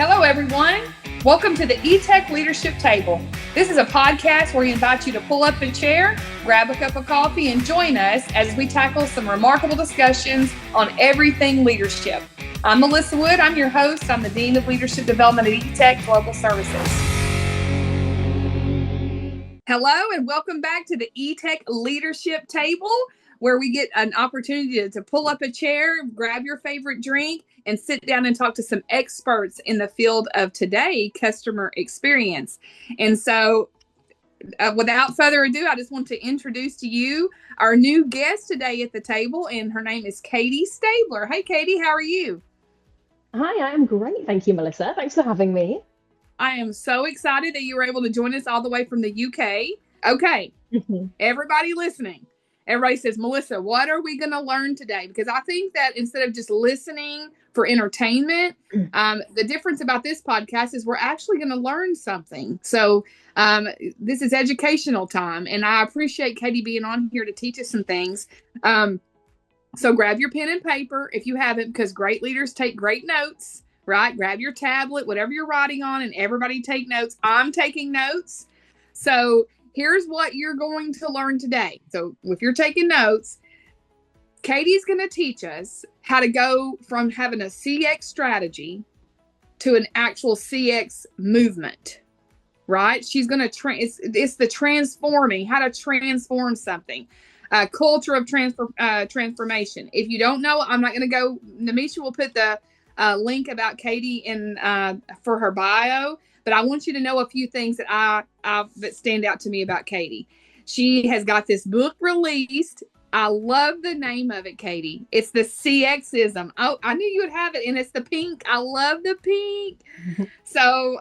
Hello, everyone. Welcome to the Etech Leadership Table. This is a podcast where we invite you to pull up a chair, grab a cup of coffee, and join us as we tackle some remarkable discussions on everything leadership. I'm Melissa Wood. I'm your host. I'm the Dean of Leadership Development at Etech Global Services. Hello, and welcome back to the Etech Leadership Table, where we get an opportunity to pull up a chair, grab your favorite drink, and sit down and talk to some experts in the field of today, customer experience. And so without further ado, I just want to introduce to you our new guest today at the table, and her name is Katie Stabler. Hey, Katie, how are you? Hi, I'm great. Thank you, Melissa. Thanks for having me. I am so excited that you were able to join us all the way from the UK. Okay, everybody listening. Everybody says, Melissa, what are we going to learn today? Because I think that instead of just listening for entertainment, the difference about this podcast is we're actually going to learn something. So this is educational time, and I appreciate Katie being on here to teach us some things. So grab your pen and paper if you haven't, because great leaders take great notes, right? Grab your tablet, whatever you're writing on, and everybody take notes. I'm taking notes. So here's what you're going to learn today. So if you're taking notes, Katie's going to teach us how to go from having a CX strategy to an actual CX movement, right? She's going to, it's the transforming, how to transform something, culture of transformation. If you don't know, I'm not going to go, Namisha will put the link about Katie in for her bio. But I want you to know a few things that that stand out to me about Katie. She has got this book released. I love the name of it, Katie. It's the CX-ISM. Oh, I knew you would have it, and it's the pink. I love the pink. So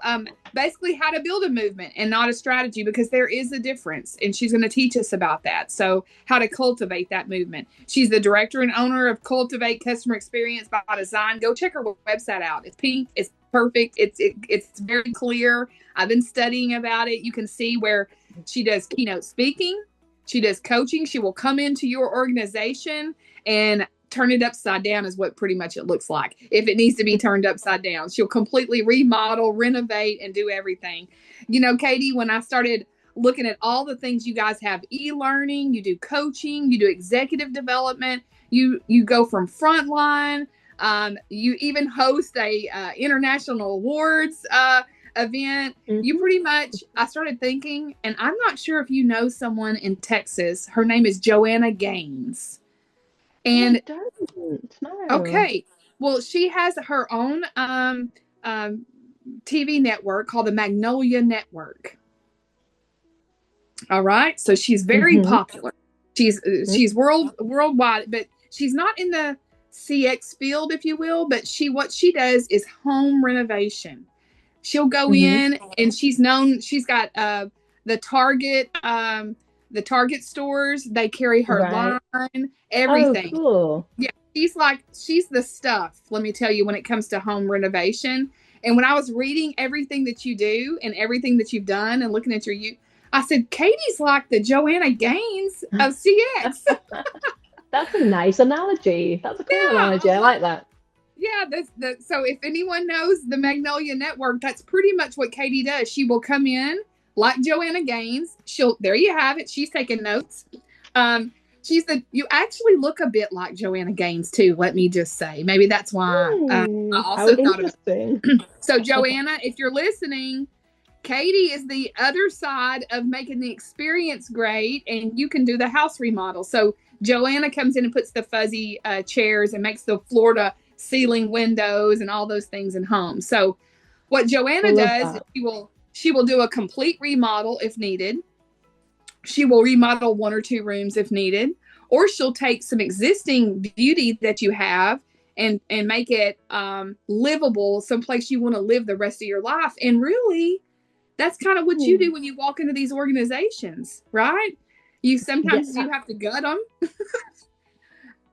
basically how to build a movement and not a strategy, because there is a difference, and she's going to teach us about that. So how to cultivate that movement. She's the director and owner of Cultivate Customer Experience by Design. Go check her website out. It's pink. It's perfect. It's very clear. I've been studying about it. You can see where she does keynote speaking. She does coaching. She will come into your organization and turn it upside down is what pretty much it looks like. If it needs to be turned upside down, she'll completely remodel, renovate, and do everything. You know, Katie, when I started looking at all the things you guys have, e-learning, you do coaching, you do executive development, you go from frontline, you even host a international awards event. You pretty much, I started thinking, and I'm not sure if you know someone in Texas. Her name is Joanna Gaines. And I don't know. Okay, well, she has her own TV network called the Magnolia Network. All right, so she's very popular. She's worldwide, but she's not in the CX field, if you will. But what she does is home renovation. She'll go in, and she's known. She's got the Target stores. They carry her line, everything. Oh, cool. Yeah, she's the stuff. Let me tell you, when it comes to home renovation. And when I was reading everything that you do and everything that you've done and looking at I said, Katie's like the Joanna Gaines of CX. That's a nice analogy. That's a cool analogy. I like that. Yeah, so if anyone knows the Magnolia Network, that's pretty much what Katie does. She will come in like Joanna Gaines. There you have it. She's taking notes. You actually look a bit like Joanna Gaines too. Let me just say, maybe that's why I also thought of it. So Joanna, if you're listening, Katie is the other side of making the experience great, and you can do the house remodel. So Joanna comes in and puts the fuzzy chairs and makes the floor to ceiling windows and all those things in homes. So what Joanna does, she will do a complete remodel if needed. She will remodel 1 or 2 rooms if needed, or she'll take some existing beauty that you have and make it livable, someplace you want to live the rest of your life. And really, that's kind of what you do when you walk into these organizations, right? Sometimes you have to gut them.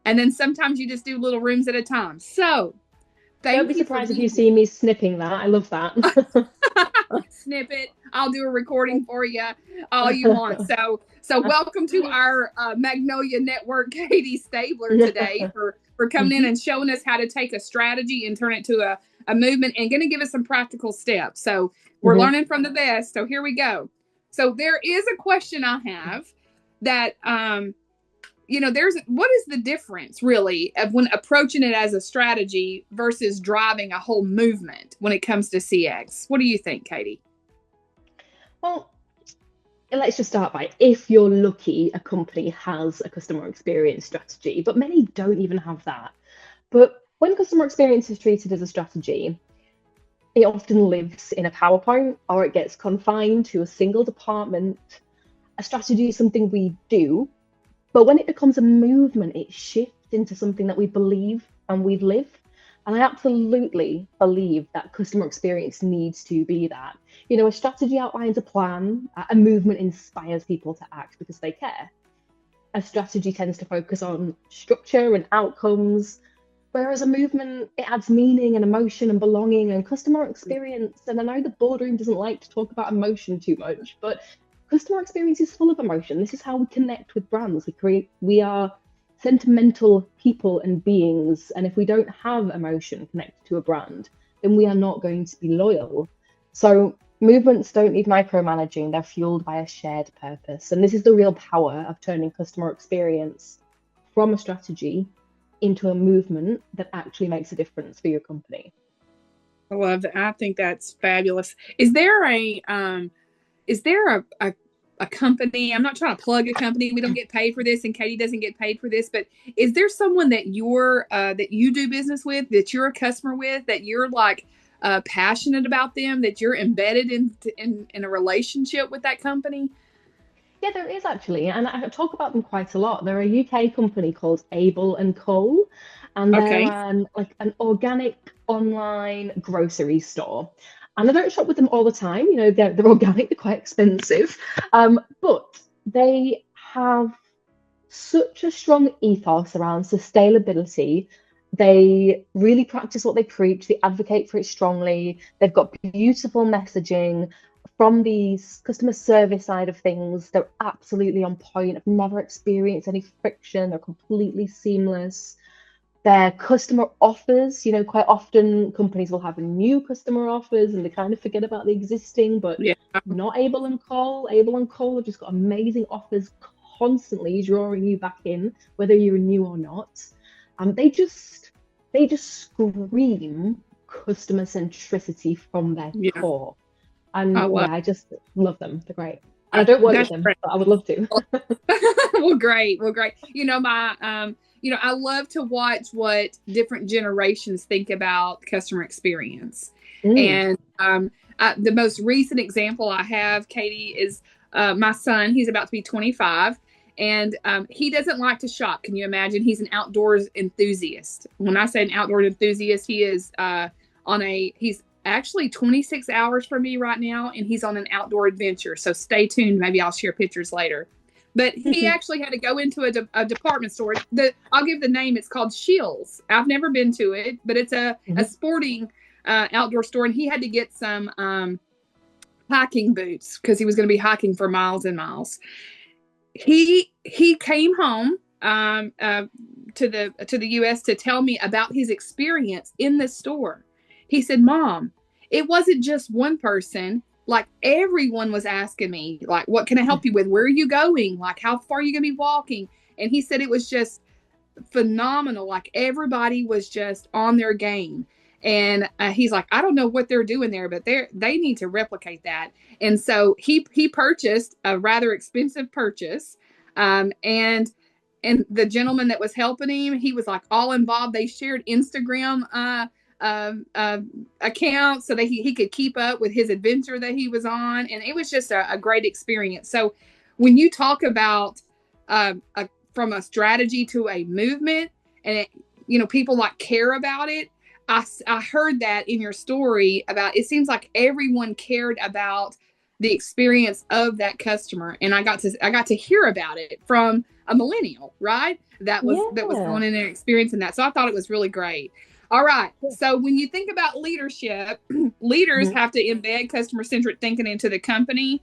And then sometimes you just do little rooms at a time. So don't be surprised if you see me snipping that. I love that. Snip it. I'll do a recording for you all you want. So welcome to our Magnolia Network, Katie Stabler, today for coming in and showing us how to take a strategy and turn it to a movement and going to give us some practical steps. So we're learning from the best. So here we go. So there is a question I have that, what is the difference really of when approaching it as a strategy versus driving a whole movement when it comes to CX? What do you think, Katie? Well, let's just start by, if you're lucky, a company has a customer experience strategy, but many don't even have that. But when customer experience is treated as a strategy, it often lives in a PowerPoint or it gets confined to a single department. A strategy is something we do, but when it becomes a movement, it shifts into something that we believe and we live. And I absolutely believe that customer experience needs to be that. A strategy outlines a plan, a movement inspires people to act because they care. A strategy tends to focus on structure and outcomes, whereas a movement, it adds meaning and emotion and belonging and customer experience. And I know the boardroom doesn't like to talk about emotion too much, but customer experience is full of emotion. This is how we connect with brands. We are sentimental people and beings. And if we don't have emotion connected to a brand, then we are not going to be loyal. So movements don't need micromanaging. They're fueled by a shared purpose. And this is the real power of turning customer experience from a strategy into a movement that actually makes a difference for your company. I love that. I think that's fabulous. Is there a company? I'm not trying to plug a company. We don't get paid for this, and Katie doesn't get paid for this. But is there someone that that you do business with, that you're a customer with, that you're like passionate about them, that you're embedded in a relationship with that company? Yeah, there is actually, and I talk about them quite a lot. They're a UK company called Able and Co, and they're an organic online grocery store. And I don't shop with them all the time. They're organic, they're quite expensive, but they have such a strong ethos around sustainability. They really practice what they preach. They advocate for it strongly. They've got beautiful messaging. From the customer service side of things, they're absolutely on point. I've never experienced any friction. They're completely seamless. Their customer offers, quite often companies will have new customer offers and they kind of forget about the existing, but not Able and Co. Able and Co have just got amazing offers constantly drawing you back in, whether you're new or not. They just scream customer centricity from their core. And I just love them. They're great. And I don't work with them, but I would love to. Well, great. I love to watch what different generations think about customer experience. And the most recent example I have, Katie, is my son. He's about to be 25. And he doesn't like to shop. Can you imagine? He's an outdoors enthusiast. When I say an outdoors enthusiast, he is he's actually 26 hours from me right now, and he's on an outdoor adventure. So stay tuned. Maybe I'll share pictures later. But he actually had to go into a department store. I'll give the name. It's called Shields. I've never been to it, but it's a sporting outdoor store. And he had to get some hiking boots because he was going to be hiking for miles and miles. He came home to the U.S. to tell me about his experience in the store. He said, "Mom, it wasn't just one person. Like everyone was asking me, like, what can I help you with? Where are you going? Like, how far are you going to be walking?" And he said it was just phenomenal. Like everybody was just on their game. And he's like, "I don't know what they're doing there, but they need to replicate that." And so he purchased a rather expensive purchase. And the gentleman that was helping him, he was like all involved. They shared Instagram account so that he could keep up with his adventure that he was on. And it was just a great experience. So when you talk about from a strategy to a movement, and people like care about it, I heard that in your story about, it seems like everyone cared about the experience of that customer. And I got to hear about it from a millennial, right? That was going in there experiencing that. So I thought it was really great. All right. So when you think about leadership, leaders have to embed customer-centric thinking into the company.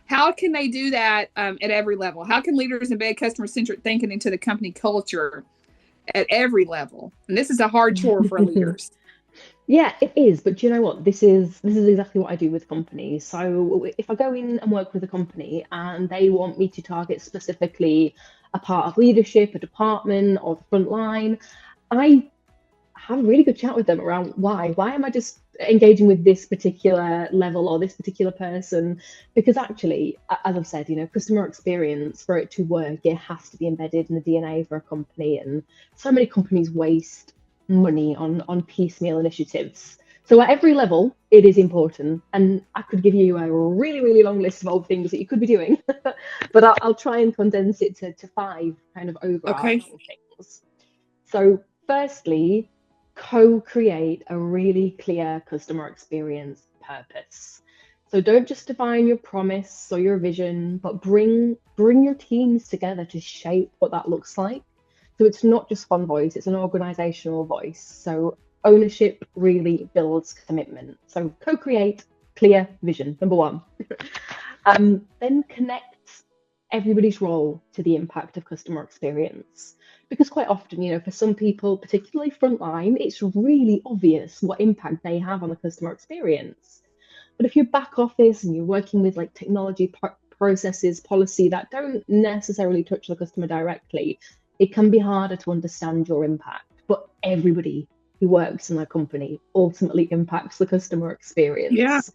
How can they do that at every level? How can leaders embed customer-centric thinking into the company culture at every level? And this is a hard chore for leaders. Yeah, it is. But do you know what? This is exactly what I do with companies. So if I go in and work with a company and they want me to target specifically a part of leadership, a department, or the front line, I have a really good chat with them around why. Why am I just engaging with this particular level or this particular person? Because actually, as I've said, customer experience for it to work, it has to be embedded in the DNA for a company. And so many companies waste money on piecemeal initiatives. So at every level, it is important. And I could give you a really, really long list of all things that you could be doing, but I'll try and condense it to five kind of Okay. overarching things. So, firstly, co-create a really clear customer experience purpose. So don't just define your promise or your vision, but bring your teams together to shape what that looks like. So it's not just one voice, it's an organizational voice. So ownership really builds commitment. So co-create clear vision, number one. Then connect everybody's role to the impact of customer experience. Because quite often, for some people, particularly frontline, it's really obvious what impact they have on the customer experience. But if you're back office and you're working with like technology processes, policy that don't necessarily touch the customer directly, it can be harder to understand your impact. But everybody who works in a company ultimately impacts the customer Yeah. experience.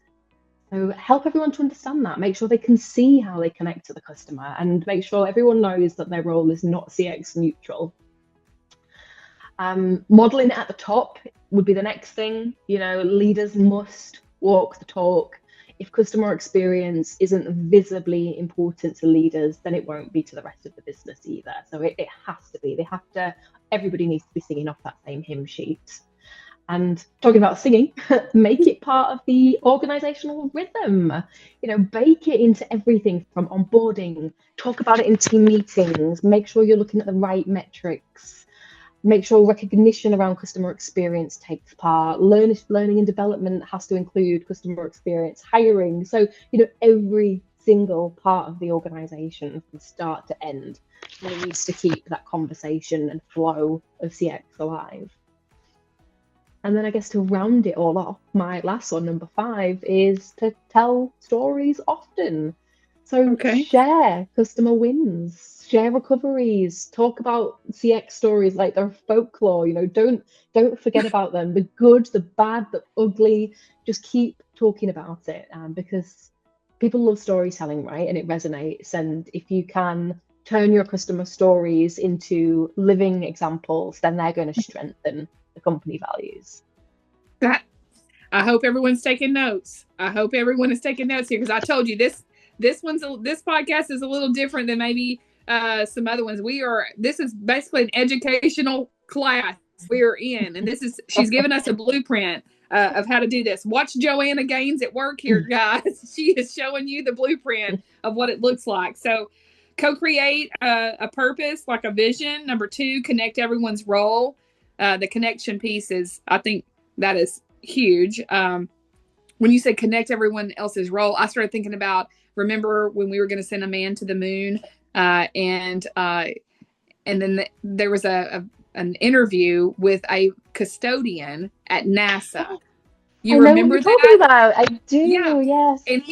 So help everyone to understand that. Make sure they can see how they connect to the customer and make sure everyone knows that their role is not CX neutral. Modeling it at the top would be the next thing. Leaders must walk the talk. If customer experience isn't visibly important to leaders, then it won't be to the rest of the business either. So it has to be. Everybody needs to be singing off that same hymn sheet. And talking about singing, make it part of the organizational rhythm. Bake it into everything from onboarding, talk about it in team meetings, make sure you're looking at the right metrics, make sure recognition around customer experience takes part. Learning and development has to include customer experience, hiring. So, every single part of the organization from start to end needs to keep that conversation and flow of CX alive. And then I guess to round it all off, my last one, number 5, is to tell stories often. So Okay. share customer wins, share recoveries, talk about CX stories like they're folklore. Don't forget about them. The good, the bad, the ugly. Just keep talking about it, because people love storytelling, right? And it resonates. And if you can turn your customer stories into living examples, then they're going to strengthen the company values. That I hope everyone's taking notes. I hope everyone is taking notes here because I told you this podcast is a little different than maybe some other ones. This is basically an educational class we are in, and she's given us a blueprint of how to do this. Watch Joanna Gaines at work here, guys. She is showing you the blueprint of what it looks like. So co-create a purpose, like a vision. Number 2, connect everyone's role. The connection piece is, I think, that is huge. When you said connect everyone else's role, I started thinking about, remember when we were going to send a man to the moon, and then there was an interview with a custodian at NASA. You I know what remember you're talking about. I do, yeah. yes. And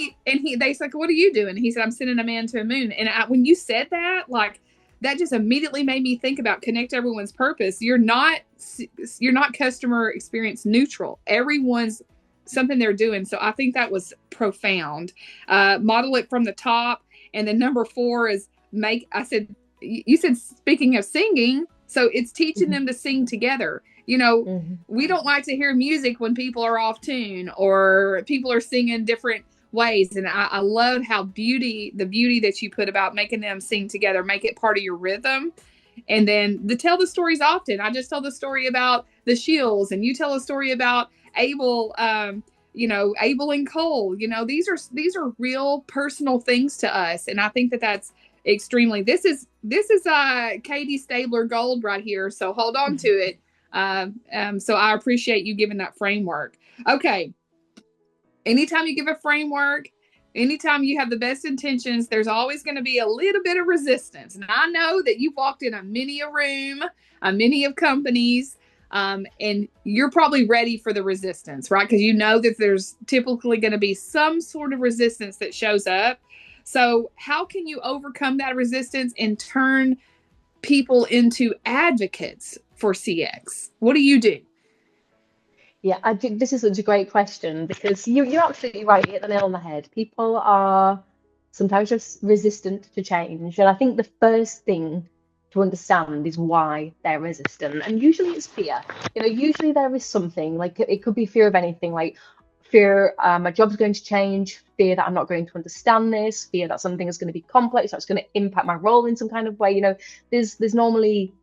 they said, "What are you doing?" He said, "I'm sending a man to a moon." And when you said that, like, that just immediately made me think about connect everyone's purpose. You're not customer experience neutral. Everyone's something they're doing. So I think that was profound. Model it from the top. And then number 4 is you said, speaking of singing, so it's teaching them to sing together. We don't like to hear music when people are off tune or people are singing different ways. And I love how the beauty that you put about making them sing together, make it part of your rhythm. And then tell the stories often. I just tell the story about the Shields, and you tell a story about Abel, Abel and Cole. These are real personal things to us. And I think that's extremely, this is Katie Stabler gold right here. So hold on to it. So I appreciate you giving that framework. Okay. Anytime you give a framework, anytime you have the best intentions, there's always going to be a little bit of resistance. And I know that you've walked in many a room, many of companies, And you're probably ready for the resistance, right? Because you know that there's typically going to be some sort of resistance that shows up. So how can you overcome that resistance and turn people into advocates for CX? What do you do? Yeah, I think this is such a great question because you're absolutely right. You hit the nail on the head. People are sometimes just resistant to change. And I think the first thing to understand is why they're resistant. And usually it's fear. Usually there is something like it could be fear of anything, like fear my job's going to change, fear that I'm not going to understand this, fear that something is going to be complex, that's going to impact my role in some kind of way. There's normally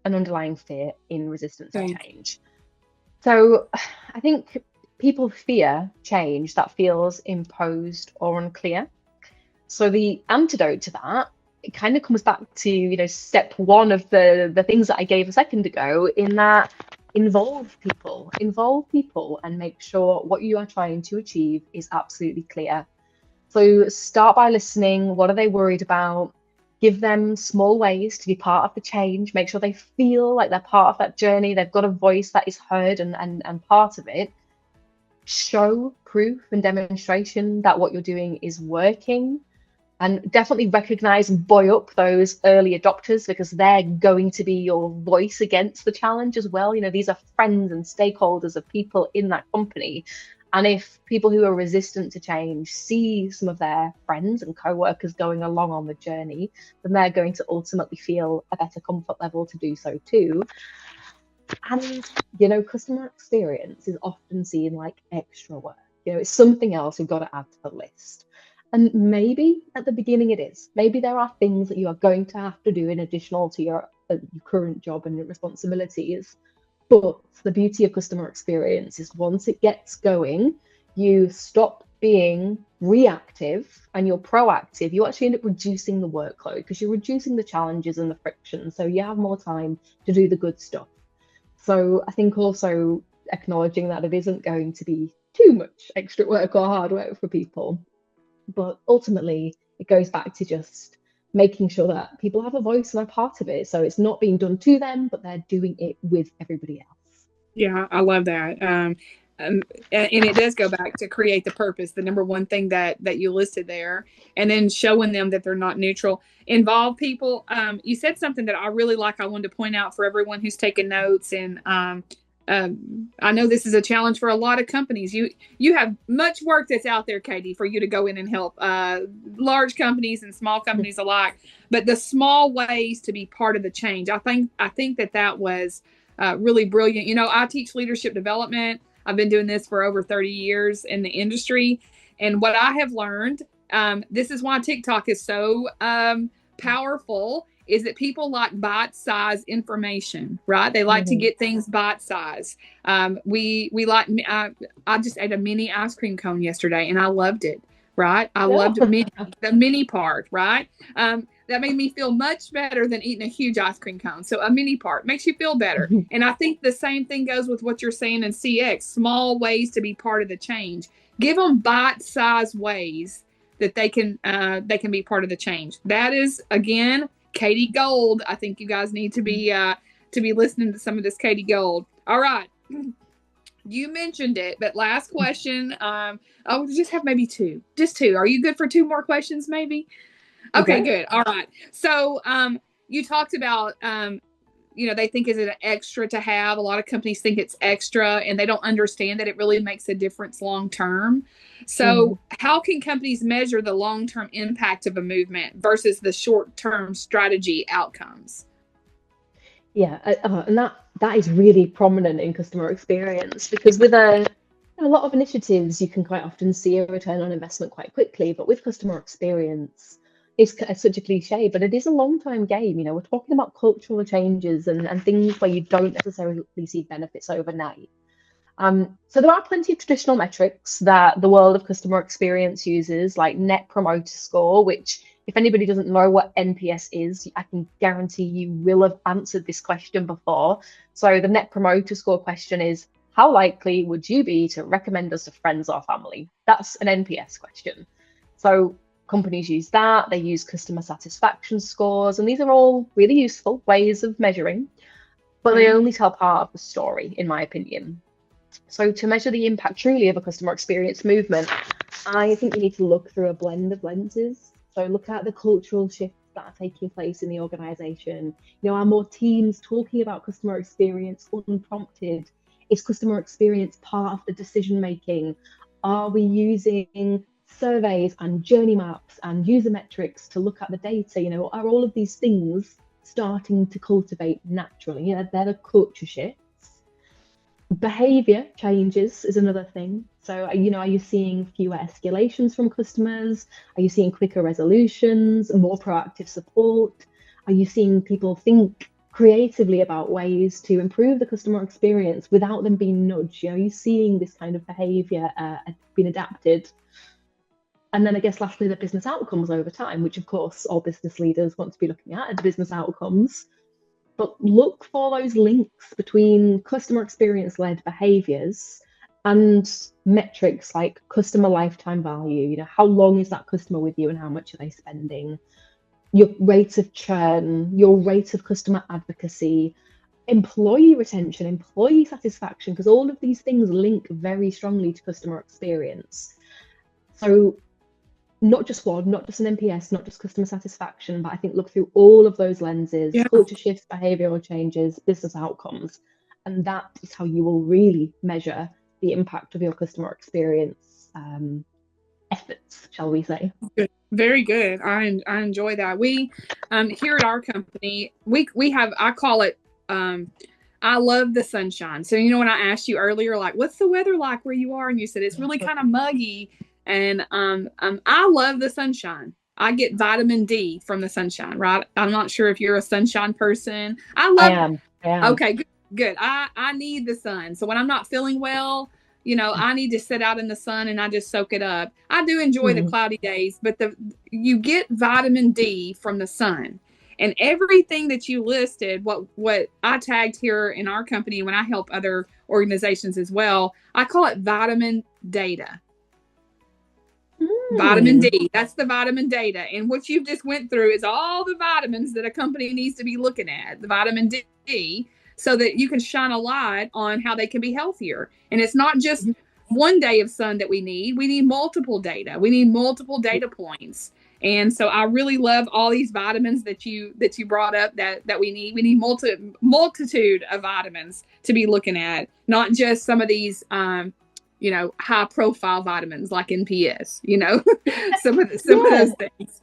an underlying fear in resistance to change. So I think people fear change that feels imposed or unclear. So the antidote to that, it kind of comes back to, step one of the things that I gave a second ago, in that involve people and make sure what you are trying to achieve is absolutely clear. So start by listening. What are they worried about? Give them small ways to be part of the change. Make sure they feel like they're part of that journey. They've got a voice that is heard and part of it. Show proof and demonstration that what you're doing is working. And definitely recognize and buoy up those early adopters, because they're going to be your voice against the challenge as well. These are friends and stakeholders of people in that company. And if people who are resistant to change see some of their friends and co-workers going along on the journey, then they're going to ultimately feel a better comfort level to do so too. And, customer experience is often seen like extra work. It's something else you've got to add to the list. And maybe at the beginning it is. Maybe there are things that you are going to have to do in additional to your current job and your responsibilities. But the beauty of customer experience is once it gets going, you stop being reactive and you're proactive. You actually end up reducing the workload because you're reducing the challenges and the friction. So you have more time to do the good stuff. So I think also acknowledging that it isn't going to be too much extra work or hard work for people. But ultimately, it goes back to just making sure that people have a voice and are part of it. So it's not being done to them, but they're doing it with everybody else. Yeah, I love that. And it does go back to create the purpose, the number one thing that you listed there, and then showing them that they're not neutral. Involve people. You said something that I really like. I wanted to point out for everyone who's taking notes, and I know this is a challenge for a lot of companies. You have much work that's out there, Katie, for you to go in and help large companies and small companies alike. But the small ways to be part of the change, I think that was really brilliant. I teach leadership development. I've been doing this for over 30 years in the industry. And what I have learned, this is why TikTok is so powerful, is that people like bite-sized information, right? They like to get things bite-sized. We like, I just ate a mini ice cream cone yesterday and I loved it, right? I loved the mini part, right? That made me feel much better than eating a huge ice cream cone. So a mini part makes you feel better. And I think the same thing goes with what you're saying in CX, small ways to be part of the change. Give them bite-sized ways that they can be part of the change. That is, again, Katie Gold. I think you guys need to be listening to some of this Katie Gold. All right. You mentioned it, but last question. I'll just have maybe two. Just two. Are you good for two more questions, maybe? Okay, good. All right. So you talked about, they think is it an extra to have. A lot of companies think it's extra and they don't understand that it really makes a difference long term. So how can companies measure the long-term impact of a movement versus the short-term strategy outcomes? Yeah, and that is really prominent in customer experience, because with a lot of initiatives, you can quite often see a return on investment quite quickly. But with customer experience, it's such a cliche, but it is a long-term game. We're talking about cultural changes and things where you don't necessarily see benefits overnight. So there are plenty of traditional metrics that the world of customer experience uses, like Net Promoter Score, which, if anybody doesn't know what NPS is, I can guarantee you will have answered this question before. So the Net Promoter Score question is, how likely would you be to recommend us to friends or family? That's an NPS question. So companies use that. They use customer satisfaction scores, and these are all really useful ways of measuring. but they only tell part of the story, in my opinion. So to measure the impact truly of a customer experience movement, I think you need to look through a blend of lenses. So look at the cultural shifts that are taking place in the organization. Are more teams talking about customer experience unprompted? Is customer experience part of the decision making? Are we using surveys and journey maps and user metrics to look at the data? Are all of these things starting to cultivate naturally? They're the culture shifts. Behavior changes is another thing. So, are you seeing fewer escalations from customers? Are you seeing quicker resolutions, more proactive support? Are you seeing people think creatively about ways to improve the customer experience without them being nudged? Are you seeing this kind of behavior being adapted? And then I guess lastly, the business outcomes over time, which of course all business leaders want to be looking at, the business outcomes. But look for those links between customer experience-led behaviors and metrics like customer lifetime value. How long is that customer with you and how much are they spending? Your rate of churn, your rate of customer advocacy, employee retention, employee satisfaction, because all of these things link very strongly to customer experience. So not just one, not just an NPS, not just customer satisfaction, but I think look through all of those lenses, culture shifts, behavioral changes, business outcomes. And that is how you will really measure the impact of your customer experience efforts, shall we say. Good. Very good. I enjoy that. We here at our company, we have, I call it, I love the sunshine. So, when I asked you earlier, like, what's the weather like where you are? And you said it's really kind of muggy. And I love the sunshine. I get vitamin D from the sunshine, right? I'm not sure if you're a sunshine person. I am. Okay, good. I need the sun. So when I'm not feeling well, I need to sit out in the sun and I just soak it up. I do enjoy the cloudy days, but you get vitamin D from the sun. And everything that you listed, what I tagged here in our company when I help other organizations as well, I call it vitamin data. Vitamin D, that's the vitamin data. And what you've just went through is all the vitamins that a company needs to be looking at, the vitamin D, so that you can shine a light on how they can be healthier. And it's not just one day of sun that we need multiple data. We need multiple data points. And so I really love all these vitamins that you brought up that we need. We need multitude of vitamins to be looking at, not just some of these high profile vitamins like NPS, some of those things.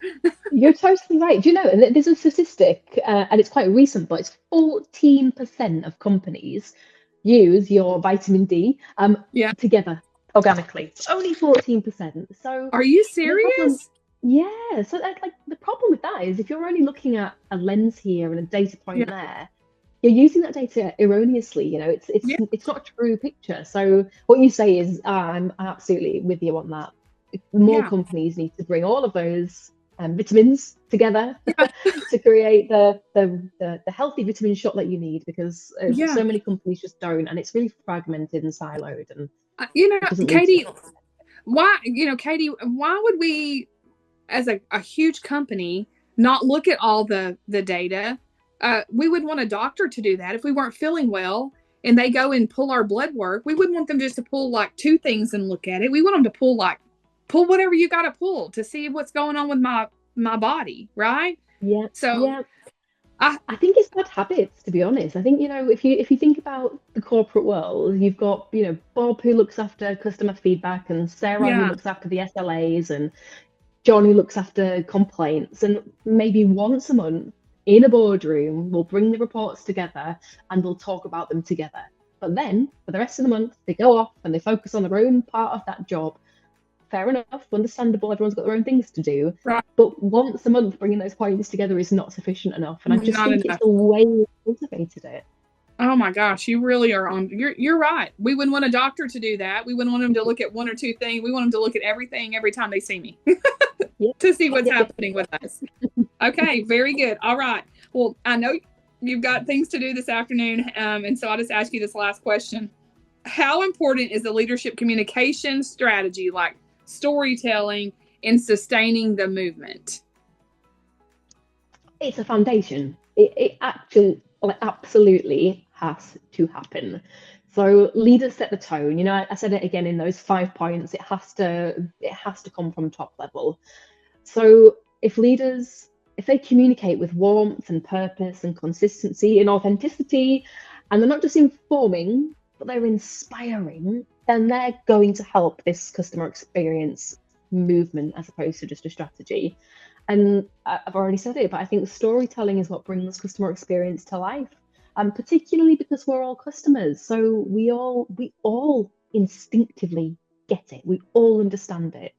You're totally right. Do you know, there's a statistic, and it's quite recent, but it's 14% of companies use your vitamin D together organically. It's only 14%. So are you serious? Yeah. So the problem with that is if you're only looking at a lens here and a data point there, you're using that data erroneously. It's not a true picture. So what you say is, I'm absolutely with you on that. More companies need to bring all of those vitamins together to create the healthy vitamin shot that you need, because so many companies just don't, and it's really fragmented and siloed. And Katie, why would we, as a huge company, not look at all the data? We would want a doctor to do that if we weren't feeling well and they go and pull our blood work. We wouldn't want them just to pull like two things and look at it. We want them to pull whatever you got to pull to see what's going on with my body, right? Yeah. So yeah. I think it's bad habits, to be honest. I think, if you think about the corporate world, you've got, Bob who looks after customer feedback, and Sarah who looks after the SLAs, and John who looks after complaints. And maybe once a month in a boardroom, we'll bring the reports together and we'll talk about them together. But then for the rest of the month, they go off and they focus on their own part of that job. Fair enough, understandable, everyone's got their own things to do. Right. But once a month, bringing those points together is not sufficient enough. And I just think it's the way we cultivated it. Oh my gosh, you really are on. You're right. We wouldn't want a doctor to do that. We wouldn't want them to look at one or two things. We want them to look at everything every time they see me to see what's happening with us. Okay, very good. All right. Well, I know you've got things to do this afternoon, and so I'll just ask you this last question. How important is the leadership communication strategy, like storytelling, in sustaining the movement? It's a foundation. It actually absolutely has to happen. So leaders set the tone. I said it again in those 5 points. It has to come from top level. So if they communicate with warmth and purpose and consistency and authenticity, and they're not just informing, but they're inspiring, then they're going to help this customer experience movement as opposed to just a strategy. And I've already said it, but I think storytelling is what brings customer experience to life. And particularly because we're all customers. So we all instinctively get it. We all understand it.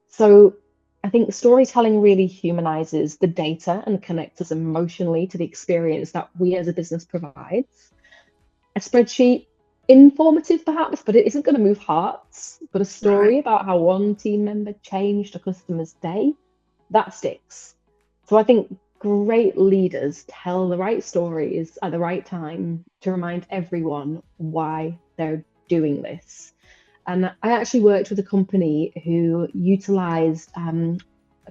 So I think storytelling really humanizes the data and connects us emotionally to the experience that we as a business provides. A spreadsheet, informative perhaps, but it isn't going to move hearts. But a story about how one team member changed a customer's day, that sticks. So I think great leaders tell the right stories at the right time to remind everyone why they're doing this. And I actually worked with a company who utilized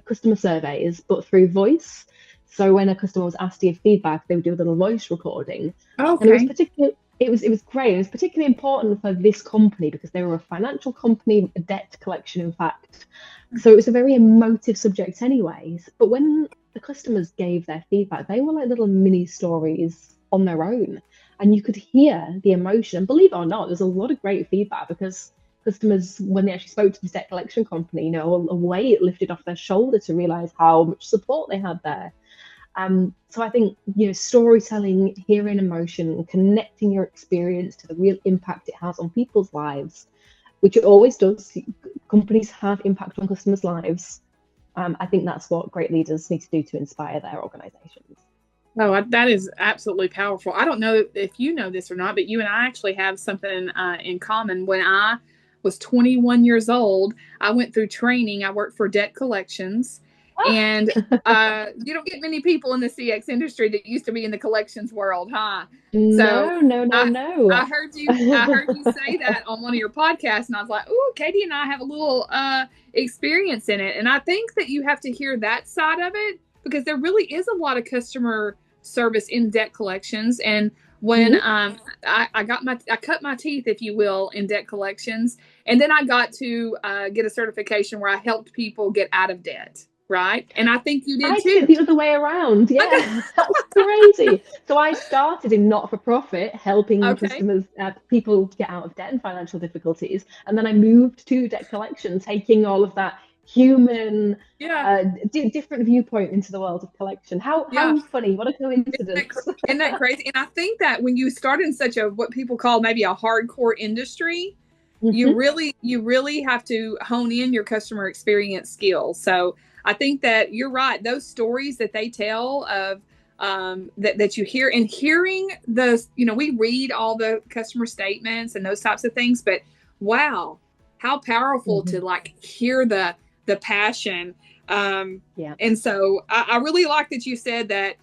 customer surveys, but through voice. So when a customer was asked to give feedback, they would do a little voice recording. Okay. And it was great. It was particularly important for this company because they were a financial company, a debt collection, in fact. So it was a very emotive subject anyways. But when the customers gave their feedback, they were like little mini stories on their own. And you could hear the emotion. And believe it or not, there's a lot of great feedback because customers, when they actually spoke to this debt collection company, a weight lifted off their shoulder to realize how much support they had there. So I think, storytelling, hearing emotion, connecting your experience to the real impact it has on people's lives, which it always does. Companies have impact on customers' lives. I think that's what great leaders need to do to inspire their organizations. Oh, that is absolutely powerful. I don't know if you know this or not, but you and I actually have something in common. When I was 21 years old, I went through training. I worked for debt collections. And you don't get many people in the CX industry that used to be in the collections world, huh? No. I heard you say that on one of your podcasts, and I was like, "Oh, Katie and I have a little experience in it." And I think that you have to hear that side of it because there really is a lot of customer service in debt collections. And when I cut my teeth, if you will, in debt collections, and then I got to get a certification where I helped people get out of debt. Right. And I think you did too. I did the other way around. Yeah, that's crazy. So I started in not-for-profit, helping customers, people get out of debt and financial difficulties. And then I moved to debt collection, taking all of that human, different viewpoint into the world of collection. How funny. What a coincidence. Isn't that crazy? And I think that when you start in such a, what people call maybe a hardcore industry, you really have to hone in your customer experience skills. So I think that you're right. Those stories that they tell of that you hear, and hearing those, we read all the customer statements and those types of things, but wow, how powerful to like hear the passion. And so I really like that you said that,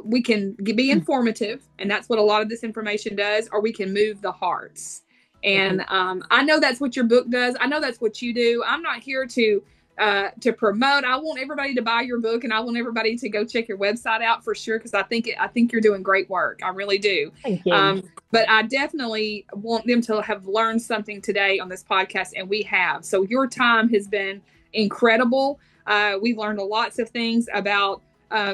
we can be informative, and that's what a lot of this information does, or we can move the hearts. And I know that's what your book does. I know that's what you do. I'm not here to promote. I want everybody to buy your book, and I want everybody to go check your website out for sure, because I think you're doing great work. I really do. Thank you. But I definitely want them to have learned something today on this podcast, and we have. So your time has been incredible. We've learned lots of things about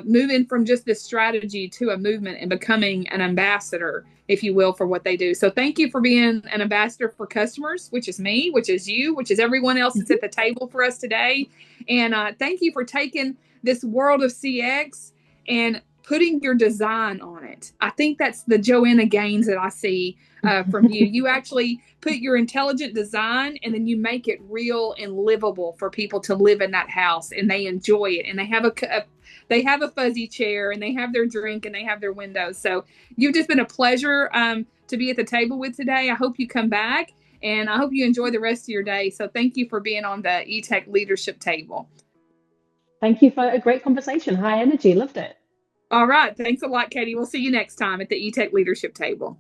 moving from just this strategy to a movement and becoming an ambassador, if you will, for what they do. So thank you for being an ambassador for customers, which is me, which is you, which is everyone else that's at the table for us today. And thank you for taking this world of CX and putting your design on it. I think that's the Joanna Gaines that I see from you. You actually put your intelligent design, and then you make it real and livable for people to live in that house, and they enjoy it, and they have a fuzzy chair, and they have their drink, and they have their windows. So you've just been a pleasure to be at the table with today. I hope you come back, and I hope you enjoy the rest of your day. So thank you for being on the Etech leadership table. Thank you for a great conversation. High energy. Loved it. All right. Thanks a lot, Katie. We'll see you next time at the Etech leadership table.